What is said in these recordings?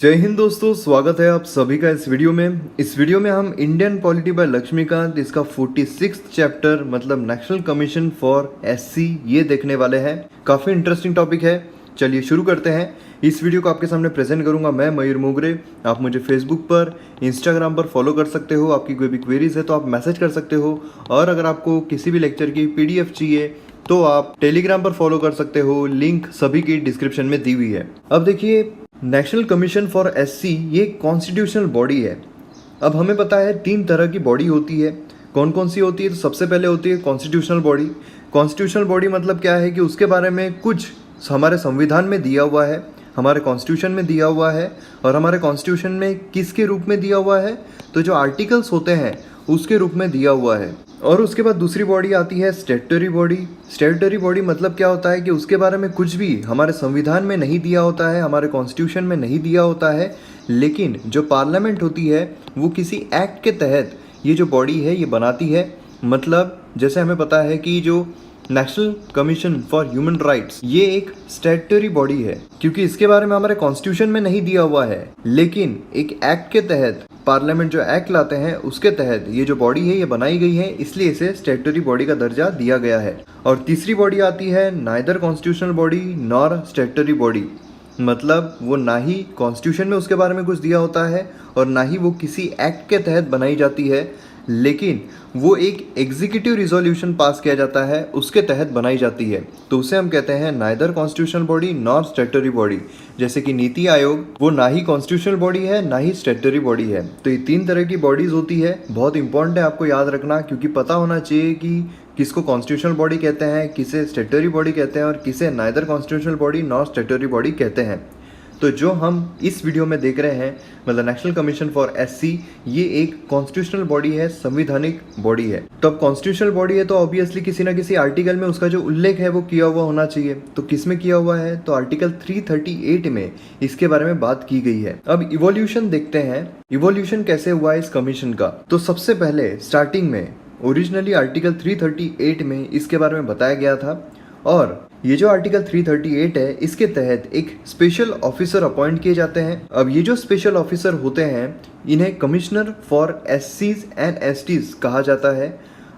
जय हिंद दोस्तों, स्वागत है आप सभी का इस वीडियो में हम इंडियन पॉलिटी बाय लक्ष्मीकांत इसका 46th चैप्टर मतलब नेशनल कमीशन फॉर एससी ये देखने वाले हैं। काफ़ी इंटरेस्टिंग टॉपिक है। चलिए शुरू करते हैं। इस वीडियो को आपके सामने प्रेजेंट करूंगा मैं मयूर मोगरे। आप मुझे फेसबुक पर, इंस्टाग्राम पर फॉलो कर सकते हो। आपकी कोई भी क्वेरीज है तो आप मैसेज कर सकते हो, और अगर आपको किसी भी लेक्चर की PDF चाहिए तो आप टेलीग्राम पर फॉलो कर सकते हो। लिंक सभी की डिस्क्रिप्शन में दी हुई है। अब देखिए, नेशनल कमीशन फॉर एससी ये कॉन्स्टिट्यूशनल बॉडी है। अब हमें पता है 3 तरह की बॉडी होती है। कौन कौन सी होती है? तो सबसे पहले होती है कॉन्स्टिट्यूशनल बॉडी। कॉन्स्टिट्यूशनल बॉडी मतलब क्या है कि उसके बारे में कुछ हमारे संविधान में दिया हुआ है, हमारे कॉन्स्टिट्यूशन में दिया हुआ है। और हमारे कॉन्स्टिट्यूशन में किसके रूप में दिया हुआ है? तो जो आर्टिकल्स होते हैं उसके रूप में दिया हुआ है। और उसके बाद दूसरी बॉडी आती है स्टैट्यूटरी बॉडी। स्टैट्यूटरी बॉडी मतलब क्या होता है कि उसके बारे में कुछ भी हमारे संविधान में नहीं दिया होता है, हमारे कॉन्स्टिट्यूशन में नहीं दिया होता है, लेकिन जो पार्लियामेंट होती है वो किसी एक्ट के तहत ये जो बॉडी है ये बनाती है। मतलब जैसे हमें पता है कि जो national commission for human rights ये एक स्टैट्यूटरी बॉडी है, क्योंकि इसके बारे में हमारे कॉन्स्टिट्यूशन में नहीं दिया हुआ है, लेकिन एक एक्ट के तहत पार्लियामेंट जो एक्ट लाते हैं उसके तहत ये जो बॉडी है ये बनाई गई है, इसलिए इसे स्टैट्यूटरी बॉडी का दर्जा दिया गया है। और तीसरी बॉडी आती है neither constitutional body nor statutory body. मतलब वो ना ही कॉन्स्टिट्यूशन में उसके बारे में कुछ दिया होता है और ना ही वो किसी एक्ट के तहत बनाई जाती है, लेकिन वो एक एग्जीक्यूटिव रिजोल्यूशन पास किया जाता है उसके तहत बनाई जाती है। तो उसे हम कहते हैं neither constitutional body nor statutory body. जैसे कि नीति आयोग, वो ना ही कॉन्स्टिट्यूशनल बॉडी है ना ही स्टैट्यूटरी बॉडी है। तो ये 3 तरह की बॉडीज होती है। बहुत इंपॉर्टेंट है आपको याद रखना, क्योंकि पता होना चाहिए कि किसको कॉन्स्टिट्यूशनल बॉडी कहते हैं, किसे स्टैट्यूटरी बॉडी कहते हैं और किसे neither constitutional body nor statutory body कहते हैं। तो जो हम इस वीडियो में देख रहे हैं मतलब नेशनल कमीशन फॉर एससी, ये एक कॉन्स्टिट्यूशनल बॉडी है, संवैधानिक बॉडी है। तो अब कॉन्स्टिट्यूशनल बॉडी है तो ऑब्वियसली किसी ना किसी आर्टिकल में उसका जो उल्लेख है वो किया हुआ होना चाहिए। तो किस में किया हुआ है? तो आर्टिकल 338 में इसके बारे में बात की गई है। अब इवोल्यूशन देखते हैं, इवोल्यूशन कैसे हुआ इस कमीशन का। तो सबसे पहले स्टार्टिंग में ओरिजिनली आर्टिकल 338 में इसके बारे में बताया गया था, और ये जो आर्टिकल 338 है इसके तहत एक स्पेशल ऑफिसर अपॉइंट किए जाते हैं। अब ये जो स्पेशल ऑफिसर होते हैं इन्हें कमिश्नर फॉर एससीज एंड एसटीज कहा जाता है।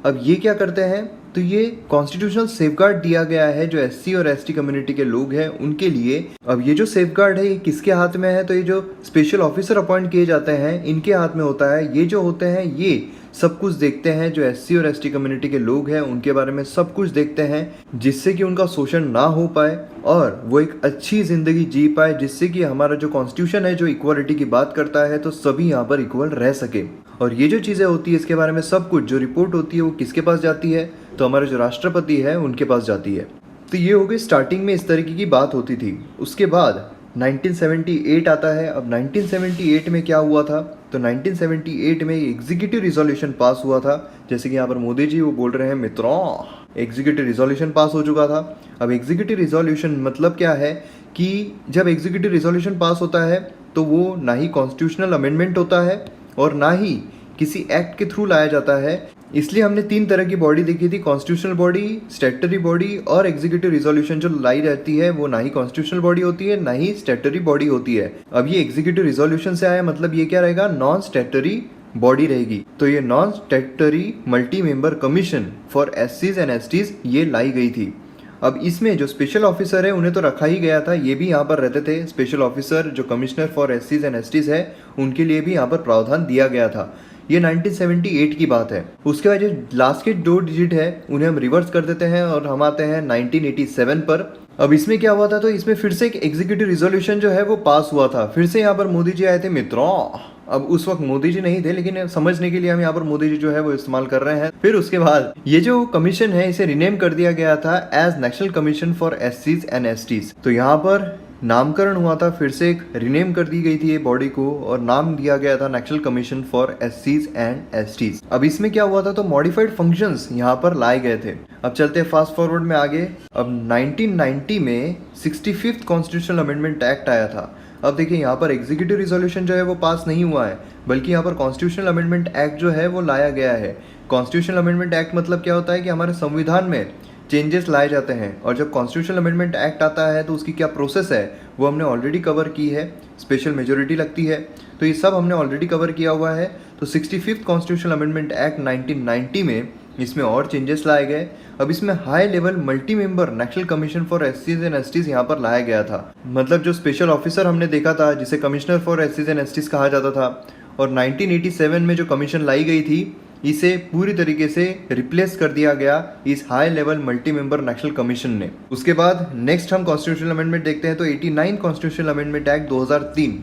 अब ये क्या करते हैं? तो ये कॉन्स्टिट्यूशनल सेफगार्ड दिया गया है जो एससी और एसटी कम्युनिटी के लोग हैं उनके लिए। अब ये जो सेफगार्ड है ये किसके हाथ में है? तो ये जो स्पेशल ऑफिसर अपॉइंट किए जाते हैं इनके हाथ में होता है। ये जो होते हैं ये सब कुछ देखते हैं, जो एससी और एसटी कम्युनिटी के लोग हैं उनके बारे में सब कुछ देखते हैं, जिससे कि उनका शोषण ना हो पाए और वो एक अच्छी जिंदगी जी पाए, जिससे कि हमारा जो कॉन्स्टिट्यूशन है जो इक्वालिटी की बात करता है तो सभी यहाँ पर इक्वल रह सके। और ये जो चीज़ें होती है इसके बारे में सब कुछ जो रिपोर्ट होती है वो किसके पास जाती है? तो हमारे जो राष्ट्रपति है उनके पास जाती है। तो ये हो गई स्टार्टिंग में इस तरीके की बात होती थी। उसके बाद 1978 आता है। अब 1978 में क्या हुआ था? तो 1978 में एग्जीक्यूटिव रिजोल्यूशन पास हुआ था। जैसे कि यहाँ पर मोदी जी वो बोल रहे हैं मित्रों, एग्जीक्यूटिव रिजोल्यूशन पास हो चुका था। अब एग्जीक्यूटिव रिजोल्यूशन मतलब क्या है कि जब एग्जीक्यूटिव रिजोल्यूशन पास होता है तो वो ना ही कॉन्स्टिट्यूशनल अमेंडमेंट होता है और ना ही किसी एक्ट के थ्रू लाया जाता है। इसलिए हमने 3 तरह की बॉडी देखी थी, कॉन्स्टिट्यूशनल बॉडी, स्टैट्यूटरी बॉडी और एग्जीक्यूटिव रिजोल्यूशन जो लाई रहती है वो ना ही कॉन्स्टिट्यूशनल बॉडी होती है ना ही स्टैट्यूटरी बॉडी होती है। अब ये एग्जीक्यूटिव रिजोल्यूशन से आया, मतलब ये क्या रहेगा? नॉन स्टैट्यूटरी बॉडी रहेगी। तो ये non statutory multi member commission for एससीज एंड एसटीज ये लाई गई थी। अब इसमें जो स्पेशल ऑफिसर है उन्हें तो रखा ही गया था, ये भी यहाँ पर रहते थे। स्पेशल ऑफिसर जो कमिश्नर फॉर एससीज एंड एसटीज है उनके लिए भी यहाँ पर प्रावधान दिया गया था। ये 1978 की बात है। उसके बाद जो लास्ट के 2 डिजिट है उन्हें हम रिवर्स कर देते हैं और हम आते हैं 1987 पर। अब इसमें क्या हुआ था? तो इसमें फिर से एक एग्जीक्यूटिव रिजोल्यूशन जो है वो पास हुआ था। फिर से यहाँ पर मोदी जी आए थे मित्रों। अब उस वक्त मोदी जी नहीं थे, लेकिन समझने के लिए हम यहाँ पर मोदी जी जो है वो इस्तेमाल कर रहे हैं। फिर उसके बाद ये जो कमीशन है इसे रिनेम कर दिया गया था एज नेशनल कमीशन फॉर एससीज एंड एसटीज। तो यहाँ पर नामकरण हुआ था, फिर से एक रिनेम कर दी गई थी ये बॉडी को और नाम दिया गया था नेशनल कमीशन फॉर एससीज एंड एसटीज। अब इसमें क्या हुआ था? तो मॉडिफाइड फंक्शंस यहाँ पर लाए गए थे। अब चलते हैं फास्ट फॉरवर्ड में आगे। अब 1990 में 65th कॉन्स्टिट्यूशनल अमेंडमेंट एक्ट आया था। अब देखिए यहाँ पर एग्जीक्यूटिव रिजोल्यूशन जो है वो पास नहीं हुआ है, बल्कि यहाँ पर कॉन्स्टिट्यूशनल अमेंडमेंट एक्ट जो है वो लाया गया है। कॉन्स्टिट्यूशनल अमेंडमेंट एक्ट मतलब क्या होता है कि हमारे संविधान में चेंजेस लाए जाते हैं और जब कॉन्स्टिट्यूशनल अमेंडमेंट एक्ट आता है तो उसकी क्या प्रोसेस है वो हमने ऑलरेडी कवर की है। स्पेशल मेजोरिटी लगती है, तो ये सब हमने ऑलरेडी कवर किया हुआ है। तो 65th कॉन्स्टिट्यूशनल अमेंडमेंट एक्ट 1990 में इसमें और चेंजेस लाए गए। अब इसमें high level multi member national commission for एससीज एंड एसटीज यहाँ पर लाया गया था। मतलब जो स्पेशल ऑफिसर हमने देखा था जिसे कमिश्नर फॉर एससीज एंड एसटीज कहा जाता था, और 1987 में जो कमीशन लाई गई थी इसे पूरी तरीके से रिप्लेस कर दिया गया इस high level multi member national commission ने। उसके बाद नेक्स्ट हम कॉन्स्टिट्यूशनल अमेंडमेंट देखते हैं। तो 89 कॉन्स्टिट्यूशनल अमेंडमेंट एक्ट 2003,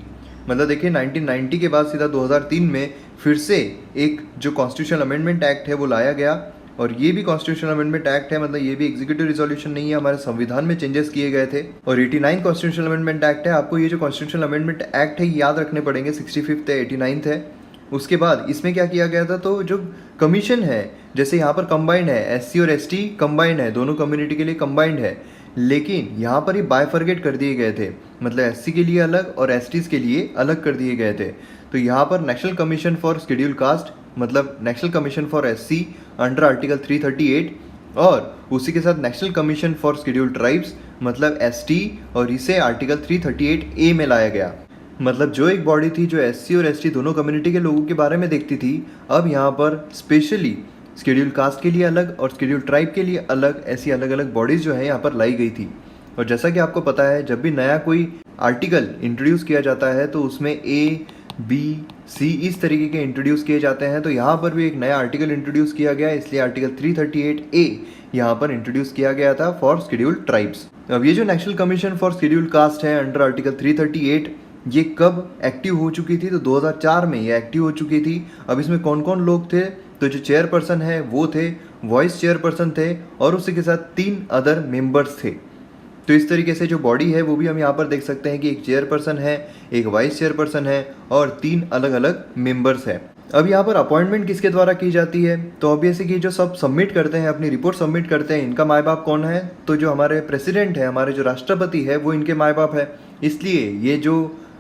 मतलब देखिए 1990 के बाद सीधा 2003 में फिर से एक जो कॉन्स्टिट्यूशनल अमेंडमेंट एक्ट है वो लाया गया। और ये भी कॉन्स्टिट्यूशनल अमेंडमेंट एक्ट है, मतलब ये भी एग्जीक्यूटिव रिजोल्यूशन नहीं है, हमारे संविधान में चेंजेस किए गए थे। और 89 कॉन्स्टिट्यूशनल अमेंडमेंट एक्ट है। आपको ये जो कॉन्स्टिट्यूशनल अमेंडमेंट एक्ट है याद रखने पड़ेंगे, 65th है, 89th है। उसके बाद इसमें क्या किया गया था, तो जो कमीशन है जैसे यहाँ पर कंबाइंड है, एससी और एसटी कंबाइंड है, दोनों कम्युनिटी के लिए कंबाइंड है, लेकिन यहाँ पर ही बायफर्गेट कर दिए गए थे, मतलब एससी के लिए अलग और एसटीज के लिए अलग कर दिए गए थे। तो यहाँ पर national commission for schedule caste मतलब national commission for SC under article 338, और उसी के साथ national commission for schedule tribes मतलब एसटी, और इसे आर्टिकल 338A में लाया गया। मतलब जो एक बॉडी थी जो एससी और एसटी दोनों कम्युनिटी के लोगों के बारे में देखती थी, अब यहाँ पर स्पेशली शेड्यूल कास्ट के लिए अलग और शेड्यूल ट्राइब के लिए अलग, ऐसी अलग अलग बॉडीज़ जो है यहाँ पर लाई गई थी। और जैसा कि आपको पता है जब भी नया कोई आर्टिकल इंट्रोड्यूस किया जाता है तो उसमें ए बी सी इस तरीके के इंट्रोड्यूस किए जाते हैं। तो यहाँ पर भी एक नया आर्टिकल इंट्रोड्यूस किया गया, इसलिए आर्टिकल 338A यहाँ पर इंट्रोड्यूस किया गया था फॉर शेड्यूल ट्राइब्स। अब ये जो national commission for schedule cast है अंडर आर्टिकल 338, ये कब एक्टिव हो चुकी थी, तो 2004 में ये एक्टिव हो चुकी थी। अब इसमें कौन कौन लोग थे, तो जो चेयरपर्सन है वो थे, वॉइस चेयरपर्सन थे, और उसी के साथ 3 अदर मेंबर्स थे। तो इस तरीके से जो बॉडी है वो भी हम यहाँ पर देख सकते हैं कि एक चेयरपर्सन है, एक वाइस चेयरपर्सन है और 3 अलग अलग मेंबर्स है। अब यहाँ पर अपॉइंटमेंट किसके द्वारा की जाती है, तो ऑब्वियसली कि जो सब सबमिट करते हैं, अपनी रिपोर्ट सबमिट करते हैं, इनका माँ बाप कौन है, तो जो हमारे प्रेसिडेंट है, हमारे जो राष्ट्रपति है वो इनके माँ बाप है। इसलिए ये जो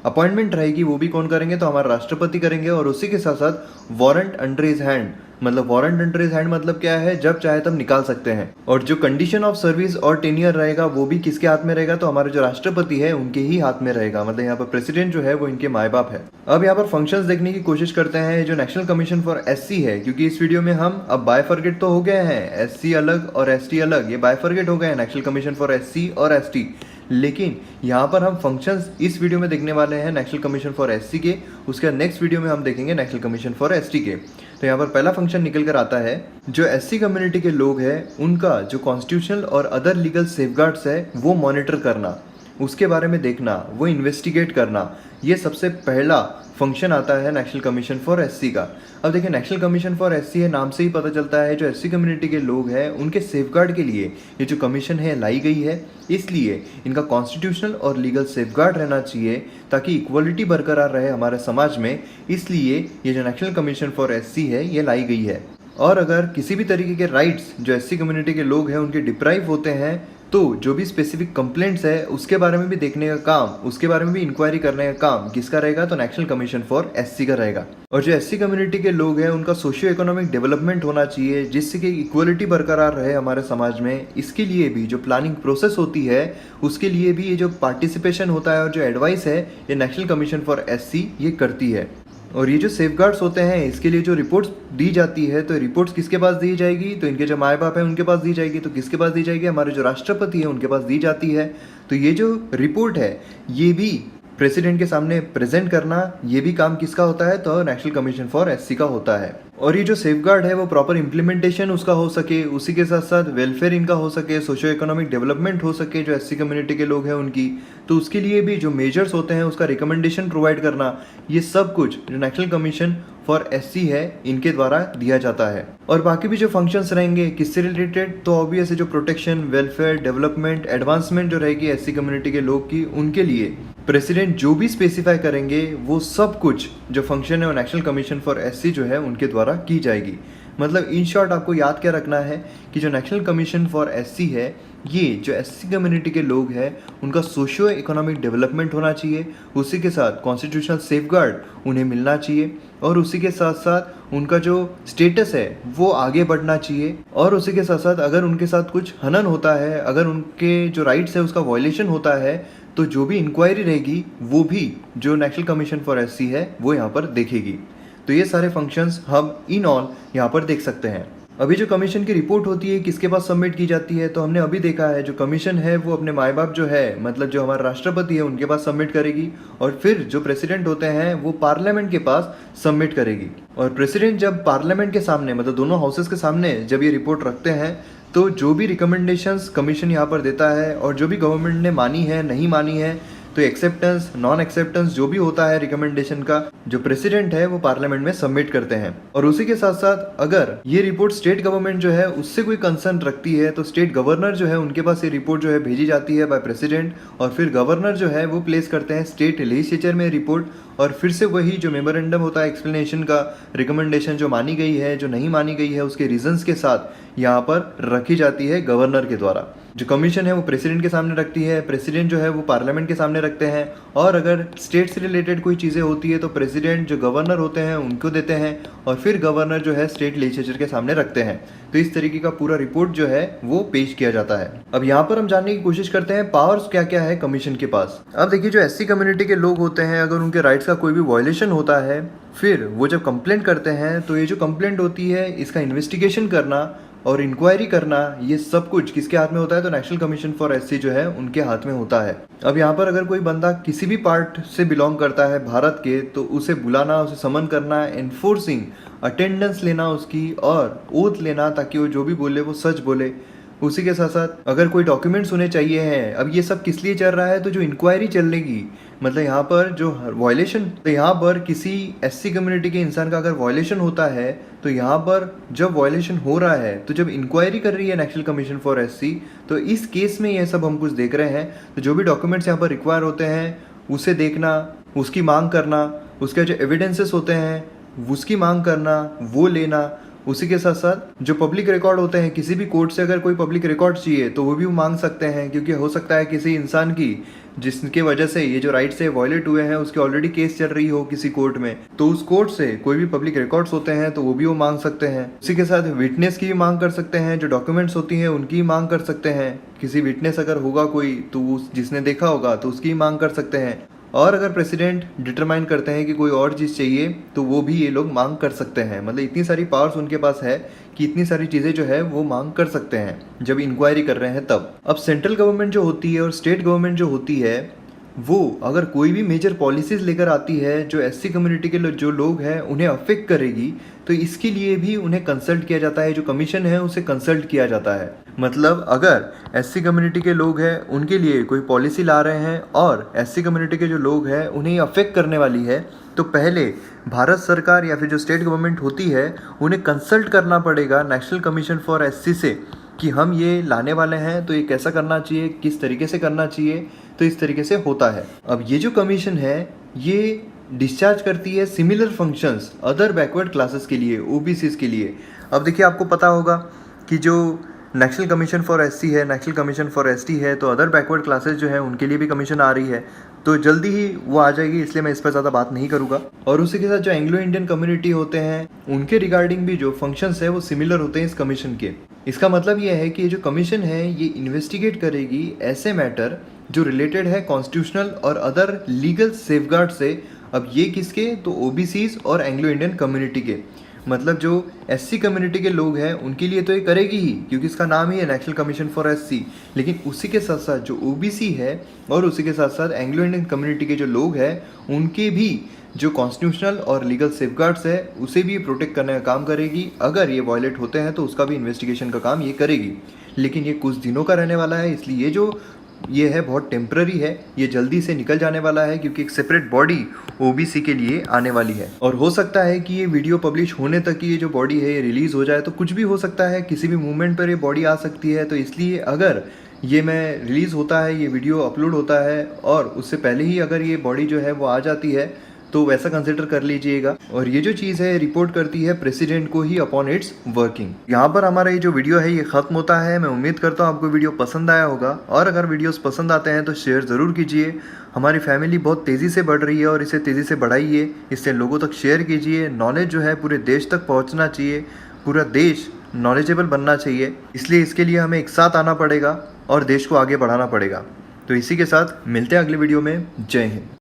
अपॉइंटमेंट रहेगी वो भी कौन करेंगे, तो हमारे राष्ट्रपति करेंगे। और उसी के साथ साथ वारंट अंडर हिज हैंड, मतलब वारंट अंडर हिज हैंड मतलब क्या है, जब चाहे तब निकाल सकते हैं। और जो कंडीशन ऑफ सर्विस और टेन्योर रहेगा वो भी किसके हाथ में रहेगा, तो हमारे जो राष्ट्रपति है उनके ही हाथ में रहेगा। मतलब यहाँ पर प्रेसिडेंट जो है वो इनके माँ बाप है। अब यहाँ पर फंक्शंस देखने की कोशिश करते हैं जो नेशनल कमीशन फॉर एससी है, क्योंकि इस वीडियो में हम अब बायफर्गेट तो हो गए हैं, एससी अलग और एसटी अलग, ये बायफर्गेट हो गए हैं नेशनल कमीशन फॉर एससी और एसटी। लेकिन यहाँ पर हम फंक्शंस इस वीडियो में देखने वाले हैं नेशनल कमीशन फॉर एससी के, उसके नेक्स्ट वीडियो में हम देखेंगे नेशनल कमीशन फॉर एसटी के। तो यहाँ पर पहला फंक्शन निकल कर आता है, जो एससी कम्युनिटी के लोग हैं उनका जो कॉन्स्टिट्यूशनल और अदर लीगल सेफगार्ड्स है वो मॉनिटर करना, उसके बारे में देखना, वो इन्वेस्टिगेट करना, ये सबसे पहला फंक्शन आता है नेशनल कमीशन फॉर एससी का। अब देखिए नेशनल कमीशन फॉर एससी है, नाम से ही पता चलता है जो एससी कम्युनिटी के लोग हैं उनके सेफगार्ड के लिए ये जो कमीशन है लाई गई है। इसलिए इनका कॉन्स्टिट्यूशनल और लीगल सेफगार्ड रहना चाहिए ताकि इक्वलिटी बरकरार रहे हमारे समाज में। इसलिए ये जो नेशनल कमीशन फॉर एससी है ये लाई गई है। और अगर किसी भी तरीके के राइट्स जो एससी कम्युनिटी के लोग हैं उनके डिप्राइव होते हैं, तो जो भी स्पेसिफिक कंप्लेंट्स है उसके बारे में भी देखने का काम, उसके बारे में भी इंक्वायरी करने का काम किसका रहेगा, तो नेशनल कमीशन फॉर एससी का रहेगा। और जो एससी कम्युनिटी के लोग हैं उनका सोशियो इकोनॉमिक डेवलपमेंट होना चाहिए जिससे कि इक्वलिटी बरकरार रहे हमारे समाज में। इसके लिए भी जो प्लानिंग प्रोसेस होती है उसके लिए भी ये जो पार्टिसिपेशन होता है और जो एडवाइस है ये नेशनल कमीशन फॉर एससी ये करती है। और ये जो सेफगार्ड्स होते हैं इसके लिए जो रिपोर्ट्स दी जाती है, तो रिपोर्ट्स किसके पास दी जाएगी, तो इनके जो माँ बाप है उनके पास दी जाएगी। तो किसके पास दी जाएगी, हमारे जो राष्ट्रपति है उनके पास दी जाती है। तो ये जो रिपोर्ट है ये भी प्रेसिडेंट के सामने प्रेजेंट करना, ये भी काम किसका होता है, तो नेशनल कमीशन फॉर एससी का होता है। और ये जो सेफगार्ड है वो प्रॉपर इम्प्लीमेंटेशन उसका हो सके, उसी के साथ साथ वेलफेयर इनका हो सके, सोशियो इकोनॉमिक डेवलपमेंट हो सके जो एससी कम्युनिटी के लोग हैं उनकी, तो उसके लिए भी जो मेजर्स होते हैं उसका रिकमेंडेशन प्रोवाइड करना, ये सब कुछ जो नेशनल कमीशन फॉर एससी है इनके द्वारा दिया जाता है। और बाकी भी जो फंक्शंस रहेंगे किससे रिलेटेड, तो ऑब्वियस है जो प्रोटेक्शन, वेलफेयर, डेवलपमेंट, एडवांसमेंट जो रहेगी एससी कम्युनिटी के लोग की, उनके लिए प्रेसिडेंट जो भी स्पेसिफाई करेंगे वो सब कुछ जो फंक्शन है वो नेशनल कमीशन फॉर एससी जो है उनके द्वारा की जाएगी। मतलब इन शॉर्ट आपको याद क्या रखना है कि जो नेशनल कमीशन फॉर एससी है, ये जो एससी कम्युनिटी के लोग हैं उनका सोशियो इकोनॉमिक डेवलपमेंट होना चाहिए, उसी के साथ कॉन्स्टिट्यूशनल सेफगार्ड उन्हें मिलना चाहिए, और उसी के साथ साथ उनका जो स्टेटस है वो आगे बढ़ना चाहिए, और उसी के साथ साथ अगर उनके साथ कुछ हनन होता है, अगर उनके जो राइट्स है उसका वायलेशन होता है, तो जो भी इंक्वायरी रहेगी वो भी जो नेशनल कमीशन फॉर एससी है वो यहाँ पर देखेगी। तो ये सारे फंक्शंस हम इन ऑल यहाँ पर देख सकते हैं। अभी जो कमीशन की रिपोर्ट होती है किसके पास सबमिट की जाती है, तो हमने अभी देखा है जो कमीशन है वो अपने माँ बाप जो है, मतलब जो हमारा राष्ट्रपति है उनके पास सबमिट करेगी, और फिर जो प्रेसिडेंट होते हैं वो पार्लियामेंट के पास सबमिट करेगी। और प्रेसिडेंट जब पार्लियामेंट के सामने, मतलब दोनों हाउसेस के सामने जब ये रिपोर्ट रखते हैं, तो जो भी रिकमेंडेशंस कमीशन यहाँ पर देता है और जो भी गवर्नमेंट ने मानी है नहीं मानी है, तो एक्सेप्टेंस नॉन एक्सेप्टेंस जो भी होता है रिकमेंडेशन का, जो प्रेसिडेंट है वो पार्लियामेंट में सबमिट करते हैं। और उसी के साथ साथ अगर ये रिपोर्ट स्टेट गवर्नमेंट जो है उससे कोई कंसर्न रखती है, तो स्टेट गवर्नर जो है उनके पास ये रिपोर्ट जो है भेजी जाती है बाय प्रेसिडेंट, और फिर गवर्नर जो है वो प्लेस करते हैं स्टेट लेजिस्लेचर में रिपोर्ट, और फिर से वही जो मेमोरेंडम होता है एक्सप्लेनेशन का, रिकमेंडेशन जो मानी गई है जो नहीं मानी गई है उसके रीजंस के साथ यहाँ पर रखी जाती है गवर्नर के द्वारा। जो कमीशन है वो प्रेसिडेंट के सामने रखती है, प्रेसिडेंट जो है वो पार्लियामेंट के सामने रखते हैं, और अगर स्टेट से रिलेटेड कोई चीज़ें होती है तो प्रेसिडेंट जो गवर्नर होते हैं उनको देते हैं, और फिर गवर्नर जो है स्टेट लेजिस्लेचर के सामने रखते हैं। तो इस तरीके का पूरा रिपोर्ट जो है वो पेश किया जाता है। अब यहाँ पर हम जानने की कोशिश करते हैं पावर्स क्या क्या है कमीशन के पास। अब देखिए जो एससी कम्युनिटी के लोग होते हैं, अगर उनके राइट्स का कोई भी वायलेशन होता है, फिर वो जब कंप्लेंट करते हैं, तो ये जो कंप्लेंट होती है इसका इन्वेस्टिगेशन करना और इंक्वायरी करना, ये सब कुछ किसके हाथ में होता है, तो नेशनल कमीशन फॉर एससी जो है उनके हाथ में होता है। अब यहाँ पर अगर कोई बंदा किसी भी पार्ट से बिलोंग करता है भारत के, तो उसे बुलाना, उसे समन करना, एनफोर्सिंग अटेंडेंस लेना उसकी, और ओथ लेना ताकि वो जो भी बोले वो सच बोले। उसी के साथ साथ अगर कोई डॉक्यूमेंट्स उन्हें चाहिए हैं, अब ये सब किस लिए चल रहा है, तो जो इंक्वायरी चलेगी, मतलब यहाँ पर जो वायलेशन, तो यहाँ पर किसी एससी कम्युनिटी के इंसान का अगर वायलेशन होता है, तो यहाँ पर जब वायलेशन हो रहा है, तो जब इंक्वायरी कर रही है नेशनल कमीशन फॉर एससी, तो इस केस में ये सब हम कुछ देख रहे हैं। तो जो भी डॉक्यूमेंट्स यहाँ पर रिक्वायर होते हैं उसे देखना, उसकी मांग करना, उसके जो एविडेंसेस होते हैं उसकी मांग करना, वो लेना। उसी के साथ साथ जो पब्लिक रिकॉर्ड होते हैं, किसी भी कोर्ट से अगर कोई पब्लिक रिकॉर्ड चाहिए तो वो भी मांग सकते हैं, क्योंकि हो सकता है किसी इंसान की जिसके वजह से ये जो राइट्स है वायलेट हुए हैं उसकी ऑलरेडी केस चल रही हो किसी कोर्ट में, तो उस कोर्ट से कोई भी पब्लिक रिकॉर्ड्स होते हैं तो वो भी वो मांग सकते हैं। उसी के साथ विटनेस की भी मांग कर सकते हैं, जो डॉक्यूमेंट्स होती हैं उनकी मांग कर सकते हैं। किसी विटनेस अगर होगा कोई तो जिसने देखा होगा तो उसकी मांग कर सकते हैं। और अगर प्रेसिडेंट डिटरमाइन करते हैं कि कोई और चीज़ चाहिए तो वो भी ये लोग मांग कर सकते हैं। मतलब इतनी सारी पावर्स उनके पास है कि इतनी सारी चीज़ें जो है वो मांग कर सकते हैं जब इंक्वायरी कर रहे हैं तब। अब सेंट्रल गवर्नमेंट जो होती है और स्टेट गवर्नमेंट जो होती है, वो अगर कोई भी मेजर पॉलिसीज़ लेकर आती है जो एससी कम्युनिटी के जो लोग हैं उन्हें अफेक्ट करेगी, तो इसके लिए भी उन्हें कंसल्ट किया जाता है। जो कमीशन है उसे कंसल्ट किया जाता है। मतलब अगर एससी कम्युनिटी के लोग हैं उनके लिए कोई पॉलिसी ला रहे हैं और एससी कम्युनिटी के जो लोग हैं उन्हें अफेक्ट करने वाली है, तो पहले भारत सरकार या फिर जो स्टेट गवर्नमेंट होती है उन्हें कंसल्ट करना पड़ेगा नेशनल कमीशन फॉर एससी से कि हम ये लाने वाले हैं, तो ये कैसा करना चाहिए, किस तरीके से करना चाहिए। तो इस तरीके से होता है। अब ये जो कमीशन है ये डिस्चार्ज करती है similar functions other backward classes के लिए, ओबीसीज के लिए। अब देखिए आपको पता होगा कि जो नेशनल कमीशन फॉर एससी है, नेशनल कमीशन फॉर एसटी है, तो अदर बैकवर्ड क्लासेस जो है उनके लिए भी कमीशन आ रही है, तो जल्दी ही वो आ जाएगी, इसलिए मैं इस पर ज़्यादा बात नहीं करूँगा। और उसी के साथ जो एंग्लो इंडियन कम्युनिटी होते हैं उनके रिगार्डिंग भी जो फंक्शंस है वो सिमिलर होते हैं इस कमीशन के। इसका मतलब ये है कि ये जो कमीशन है ये इन्वेस्टिगेट करेगी ऐसे मैटर जो रिलेटेड है कॉन्स्टिट्यूशनल और अदर लीगल सेफगार्ड से। अब ये किसके, तो ओबीसीज और एंग्लो इंडियन कम्युनिटी के। मतलब जो एससी कम्युनिटी के लोग हैं उनके लिए तो ये करेगी ही, क्योंकि इसका नाम ही है नेशनल कमीशन फॉर एससी। लेकिन उसी के साथ साथ जो ओबीसी है और उसी के साथ साथ एंग्लो इंडियन कम्युनिटी के जो लोग हैं उनके भी जो कॉन्स्टिट्यूशनल और लीगल सेफगार्ड्स है उसे भी प्रोटेक्ट करने का काम करेगी। अगर ये वायलेट होते हैं तो उसका भी इन्वेस्टिगेशन का काम ये करेगी। लेकिन ये कुछ दिनों का रहने वाला है, इसलिए ये है बहुत टेम्पररी है, ये जल्दी से निकल जाने वाला है, क्योंकि एक सेपरेट बॉडी ओबीसी के लिए आने वाली है। और हो सकता है कि ये वीडियो पब्लिश होने तक ये जो बॉडी है ये रिलीज़ हो जाए, तो कुछ भी हो सकता है, किसी भी मूवमेंट पर ये बॉडी आ सकती है। तो इसलिए अगर ये मैं रिलीज़ होता है, ये वीडियो अपलोड होता है और उससे पहले ही अगर ये बॉडी जो है वो आ जाती है, तो वैसा कंसिडर कर लीजिएगा। और ये जो चीज़ है रिपोर्ट करती है प्रेसिडेंट को ही अपॉन इट्स वर्किंग। यहाँ पर हमारा ये जो वीडियो है ये खत्म होता है। मैं उम्मीद करता हूँ आपको वीडियो पसंद आया होगा, और अगर वीडियोस पसंद आते हैं तो शेयर ज़रूर कीजिए। हमारी फैमिली बहुत तेज़ी से बढ़ रही है और इसे तेज़ी से बढ़ाइए, इससे लोगों तक शेयर कीजिए। नॉलेज जो है पूरे देश तक पहुँचना चाहिए, पूरा देश नॉलेजेबल बनना चाहिए, इसलिए इसके लिए हमें एक साथ आना पड़ेगा और देश को आगे बढ़ाना पड़ेगा। तो इसी के साथ मिलते हैं अगले वीडियो में। जय हिंद।